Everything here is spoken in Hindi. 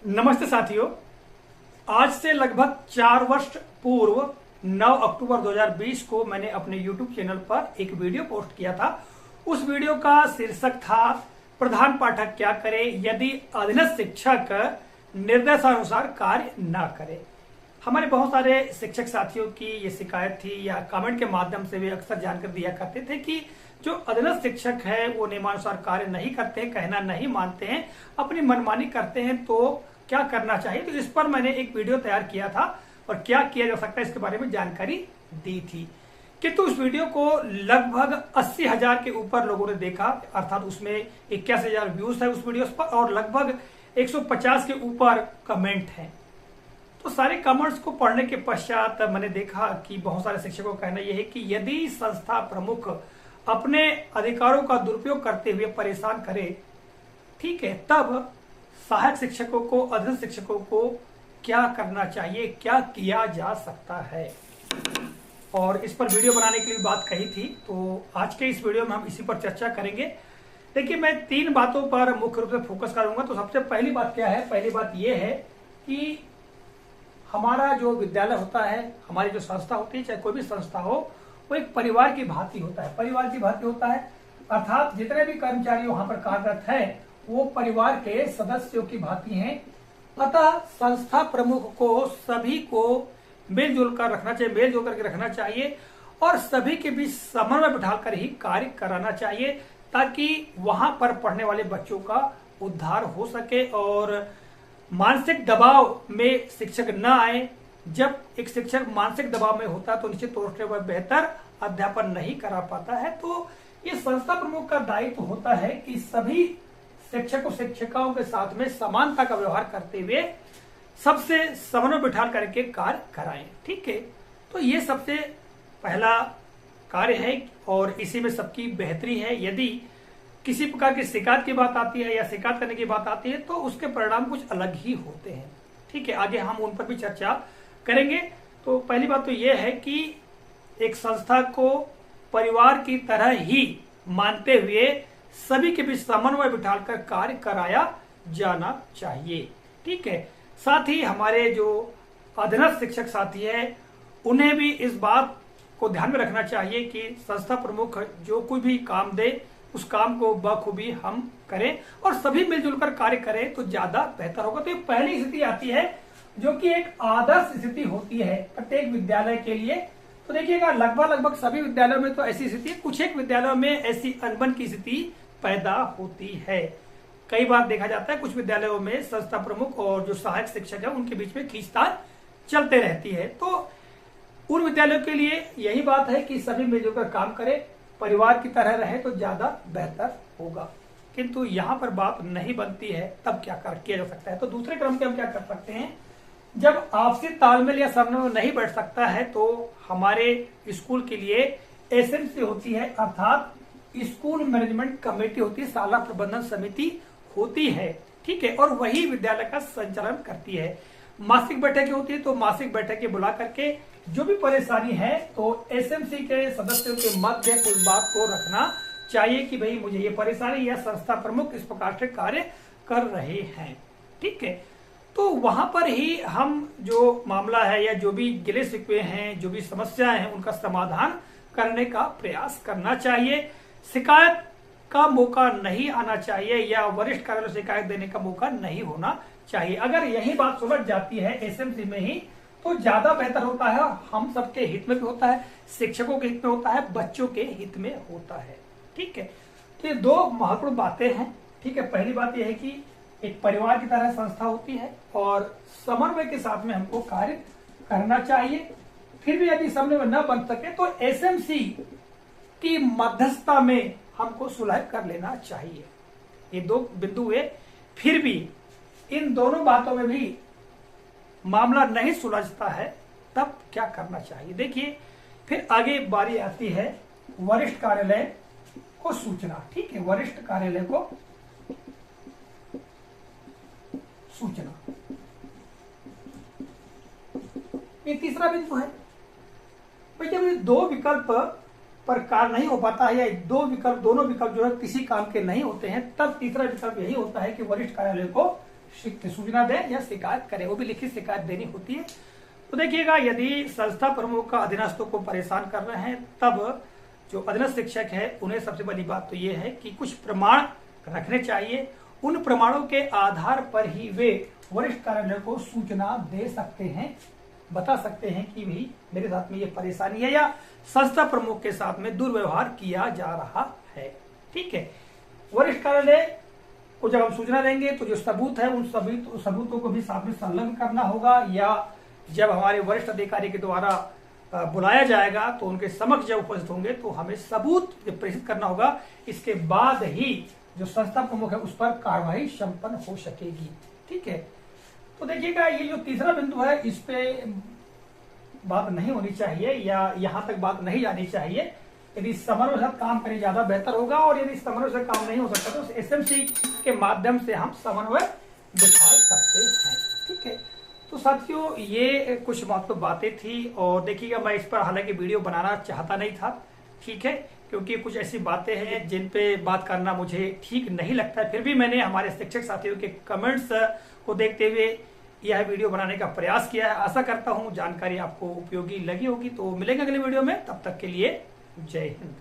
नमस्ते साथियों। आज से लगभग 4 वर्ष पूर्व 9 अक्टूबर 2020 को मैंने अपने YouTube चैनल पर एक वीडियो पोस्ट किया था। उस वीडियो का शीर्षक था प्रधान पाठक क्या करे यदि अधीनस्थ शिक्षक निर्देशानुसार कार्य न करे। हमारे बहुत सारे शिक्षक साथियों की ये शिकायत थी या कमेंट के माध्यम से वे अक्सर जानकर दिया करते थे कि जो अधीनस्थ शिक्षक है वो नियमानुसार कार्य नहीं करते हैं, कहना नहीं मानते हैं, अपनी मनमानी करते हैं, तो क्या करना चाहिए। तो इस पर मैंने एक वीडियो तैयार किया था और क्या किया जा सकता है इसके बारे में जानकारी दी थी। किंतु उस वीडियो को लगभग 80,000 के ऊपर लोगों ने देखा, अर्थात उसमें 81,000 व्यूज है उस वीडियो पर और लगभग 150 के ऊपर कमेंट हैं। तो सारे कमेंट्स को पढ़ने के पश्चात मैंने देखा कि बहुत सारे शिक्षकों का कहना यह है कि यदि संस्था प्रमुख अपने अधिकारों का दुरुपयोग करते हुए परेशान करे, ठीक है, तब सहायक शिक्षकों को, अधीनस्थ शिक्षकों को क्या करना चाहिए, क्या किया जा सकता है। और इस पर वीडियो बनाने के लिए बात कही थी, तो आज के इस वीडियो में हम इसी पर चर्चा करेंगे। देखिए, मैं 3 बातों पर मुख्य रूप से फोकस करूंगा। तो सबसे पहली बात क्या है? पहली बात यह है कि हमारा जो विद्यालय होता है, हमारी जो संस्था होती है, चाहे कोई भी संस्था हो, वो एक परिवार की भांति होता है। परिवार की भांति होता है अर्थात जितने भी कर्मचारी वहां पर कार्यरत हैं वो परिवार के सदस्यों की भांति हैं। अतः संस्था प्रमुख को सभी को मिलजुल कर रखना चाहिए, मेलजोल करके रखना चाहिए और सभी के बीच समन्वय बिठाकर ही कार्य कराना चाहिए ताकि वहां पर पढ़ने वाले बच्चों का उद्धार हो सके और मानसिक दबाव में शिक्षक न आए। जब एक शिक्षक मानसिक दबाव में होता है तो निश्चित तौर से वह बेहतर अध्यापन नहीं करा पाता है। तो ये संस्था प्रमुख का दायित्व होता है कि सभी शिक्षकों शिक्षिकाओं के साथ में समानता का व्यवहार करते हुए सबसे समन्वय बिठा करके कार्य कराएं। ठीक है, तो ये सबसे पहला कार्य है और इसी में सबकी बेहतरी है। यदि किसी प्रकार की शिकायत की बात आती है या शिकायत करने की बात आती है तो उसके परिणाम कुछ अलग ही होते हैं। ठीक है, आगे हम उन पर भी चर्चा करेंगे। तो पहली बात तो यह है कि एक संस्था को परिवार की तरह ही मानते हुए सभी के बीच समन्वय बिठाकर कार्य कराया जाना चाहिए। ठीक है, साथ ही हमारे जो अधीनस्थ शिक्षक साथी है उन्हें भी इस बात को ध्यान में रखना चाहिए कि संस्था प्रमुख जो कोई भी काम दे उस काम को बखूबी हम करें और सभी मिलजुल कर कार्य करें तो ज्यादा बेहतर होगा। तो ये पहली स्थिति आती है जो कि एक आदर्श स्थिति होती है प्रत्येक विद्यालय के लिए। तो देखिएगा, लगभग सभी विद्यालयों में तो ऐसी स्थिति है, कुछ एक विद्यालयों में ऐसी अनबन की स्थिति पैदा होती है। कई बार देखा जाता है कुछ विद्यालयों में संस्था प्रमुख और जो सहायक शिक्षक है उनके बीच में खींचतान चलते रहती है। तो उन विद्यालयों के लिए यही बात है कि सभी मिलजुल कर काम करें, परिवार की तरह रहे तो ज्यादा बेहतर होगा। किंतु यहाँ पर बात नहीं बनती है, तब क्या किया जा सकता है। तो दूसरे क्रम के हम क्या कर सकते हैं, जब आपसी तालमेल या समन्वय नहीं बैठ सकता है तो हमारे स्कूल के लिए एसएमसी होती है, अर्थात स्कूल मैनेजमेंट कमेटी होती है, शाला प्रबंधन समिति होती है। ठीक है, और वही विद्यालय का संचालन करती है। मासिक बैठकें होती है, तो मासिक बैठकें बुला करके जो भी परेशानी है तो एसएमसी के सदस्यों के मध्य उस बात को रखना चाहिए कि भाई मुझे ये परेशानी या संस्था प्रमुख इस प्रकार से कार्य कर रहे हैं। ठीक है, तो वहां पर ही हम जो मामला है या जो भी गिले शिकवे हैं, जो भी समस्याएं हैं, उनका समाधान करने का प्रयास करना चाहिए। शिकायत का मौका नहीं आना चाहिए या वरिष्ठ कार्यालय शिकायत देने का मौका नहीं होना चाहिए। अगर यही बात सुलझ जाती है एसएमसी में ही तो ज्यादा बेहतर होता है। हम सबके हित में भी होता है, शिक्षकों के हित में होता है, बच्चों के हित में होता है। ठीक है, तो ये 2 महत्वपूर्ण बातें हैं। ठीक है, पहली बात यह है कि एक परिवार की तरह संस्था होती है और समन्वय के साथ में हमको कार्य करना चाहिए। फिर भी यदि समन्वय न बन सके तो एसएमसी की मध्यस्थता में हमको सुलह कर लेना चाहिए। ये 2 बिंदु हुए। फिर भी इन दोनों बातों में भी मामला नहीं सुलझता है तब क्या करना चाहिए। देखिए, फिर आगे बारी आती है वरिष्ठ कार्यालय को सूचना। ठीक है, वरिष्ठ कार्यालय को सूचना, ये तीसरा बिंदु है। भाई जब 2 विकल्प पर कार्य नहीं हो पाता है या दोनों विकल्प जो है किसी काम के नहीं होते हैं, तब तीसरा विकल्प यही होता है कि वरिष्ठ कार्यालय को सूचना दें या शिकायत करें, वो भी लिखित शिकायत देनी होती है। तो देखिएगा, यदि संस्था प्रमुख का अधीनस्थों को परेशान कर रहे हैं, तब जो अधीनस्थ शिक्षक है उन्हें सबसे बड़ी बात तो ये है कि कुछ प्रमाण रखने चाहिए। उन प्रमाणों के आधार पर ही वे वरिष्ठ कार्यालय को सूचना दे सकते हैं, बता सकते हैं कि भाई मेरे साथ में ये परेशानी है या संस्था प्रमुख के साथ में दुर्व्यवहार किया जा रहा है। ठीक है, वरिष्ठ कार्यालय को जब हम सूचना देंगे तो जो सबूत है उन सभी सबूतों को भी साथ में संलग्न करना होगा, या जब हमारे वरिष्ठ अधिकारी के द्वारा बुलाया जाएगा तो उनके समक्ष जब उपस्थित होंगे तो हमें सबूत प्रेषित करना होगा। इसके बाद ही जो संस्था प्रमुख है उस पर कार्रवाई संपन्न हो सकेगी। ठीक है, तो देखिएगा, ये जो तीसरा बिंदु है इस पे बात नहीं होनी चाहिए या यहाँ तक बात नहीं जानी चाहिए। यदि समन्वय के साथ काम करें ज्यादा बेहतर होगा, और यदि समन्वय से काम नहीं हो सकता तो एसएमसी के माध्यम से हम समन्वय दिखा सकते हैं। ठीक है, तो साथियों ये कुछ महत्वपूर्ण बातें थी, और देखिएगा मैं इस पर हालांकि वीडियो बनाना चाहता नहीं था। ठीक है, क्योंकि कुछ ऐसी बातें हैं जिन पे बात करना मुझे ठीक नहीं लगता है, फिर भी मैंने हमारे शिक्षक साथियों के कमेंट्स को देखते हुए यह वीडियो बनाने का प्रयास किया है। आशा करता हूं जानकारी आपको उपयोगी लगी होगी। तो मिलेंगे अगले वीडियो में, तब तक के लिए जय हिंद।